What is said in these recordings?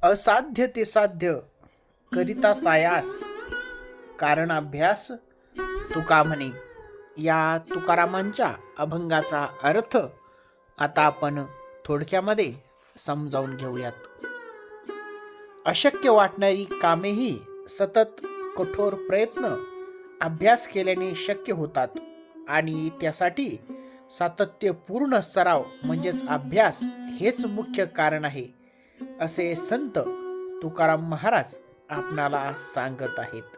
असाध्य ते साध्य करिता सायास कारण अभ्यास तुका म्हणे. या तुकारामांच्या अभंगाचा अर्थ आता आपण थोडक्यामध्ये समजावून घेऊयात. अशक्य वाटणारी कामेही सतत कठोर प्रयत्न अभ्यास केल्याने शक्य होतात आणि त्यासाठी सातत्यपूर्ण सराव म्हणजेच अभ्यास हेच मुख्य कारण आहे, असे संत तुकाराम महाराज आपणाला सांगत आहेत.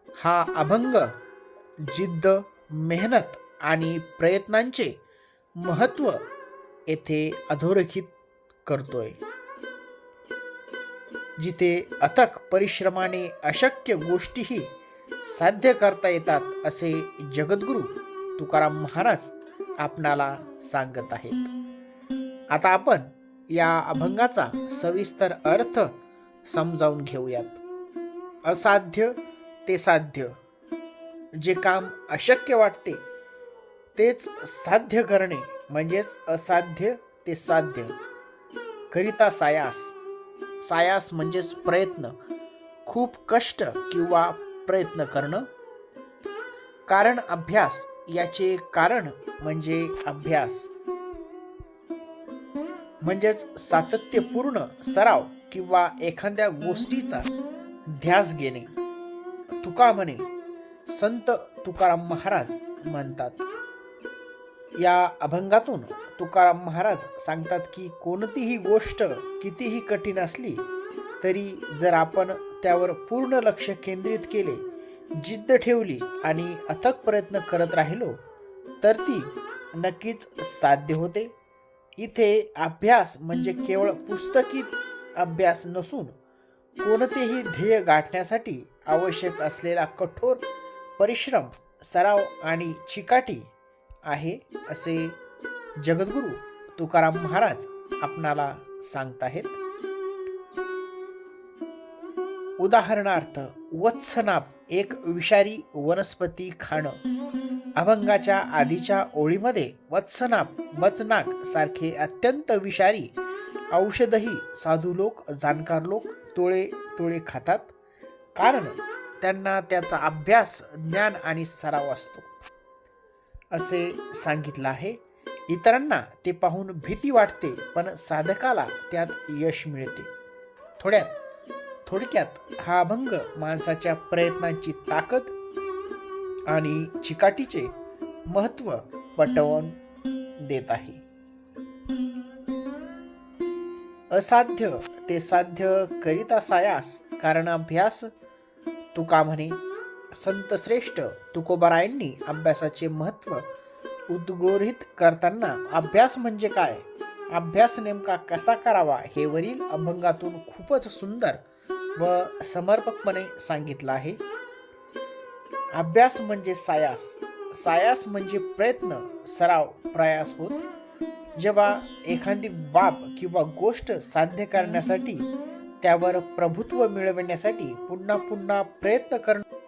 हा अभंग जिद्द, मेहनत आणि प्रयत्नांचे महत्त्व येथे अधोरेखित करतोय. जिथे अथक परिश्रमाने अशक्य गोष्टीही साध्य करता येतात असे जगद्गुरु तुकाराम महाराज आपणाला सांगत आहेत. आता आपण या अभंगाचा सविस्तर अर्थ समजावून घेऊयात. असाध्य ते साध्य, जे काम अशक्य वाटते तेच साध्य करणे म्हणजेच असाध्य ते साध्य. करिता सायास, सायास म्हणजेच प्रयत्न, खूप कष्ट किंवा प्रयत्न करणं. कारण अभ्यास, याचे कारण म्हणजे अभ्यास म्हणजेच सातत्यपूर्ण सराव किंवा एखाद्या गोष्टीचा ध्यास घेणे. तुका म्हणे, संत तुकाराम महाराज म्हणतात. या अभंगातून तुकाराम महाराज सांगतात की कोणतीही गोष्ट कितीही कठीण असली तरी जर आपण त्यावर पूर्ण लक्ष केंद्रित केले, जिद्द ठेवली आणि अथक प्रयत्न करत राहिलो तर ती नक्कीच साध्य होते. इथे अभ्यास म्हणजे केवळ पुस्तकी अभ्यास नसून कोणतेही ध्येय गाठण्यासाठी आवश्यक असलेला कठोर परिश्रम, सराव आणि चिकाटी आहे, असे जगद्गुरु तुकाराम महाराज आपणाला सांगताहेत. उदाहरणार्थ, वत्सनाप एक विषारी वनस्पती खाणं. अभंगाच्या आधीच्या ओळीमध्ये वत्सनाप, वचनाक सारखे अत्यंत विषारी औषधही साधू लोक, जाणकार लोक तोळे तोळे खातात, कारण त्यांना त्याचा अभ्यास, ज्ञान आणि सराव असतो, असे सांगितलं आहे. इतरांना ते पाहून भीती वाटते, पण साधकाला त्यात यश मिळते. थोडक्यात हा अभंग माणसाच्या प्रयत्नांची ताकद आणि चिकाटीचे महत्त्व पटवून देत आहे. असाध्य ते साध्य करिता सायास कारण अभ्यास तुका म्हणे. संत श्रेष्ठ तुकोबारायांनी अभ्यासाचे महत्त्व उद्गोरित करताना अभ्यास म्हणजे काय, अभ्यास नेमका कसा करावा हे वरील अभंगातून खूपच सुंदर व समर्पकपणे सांगितलं आहे. अभ्यास म्हणजे सायास, सायास म्हणजे प्रयत्न, सराव, प्रयास होत. जेव्हा एखादी बाब किंवा गोष्ट साध्य करण्यासाठी, त्यावर प्रभुत्व मिळवण्यासाठी पुन्हा पुन्हा प्रयत्न करणं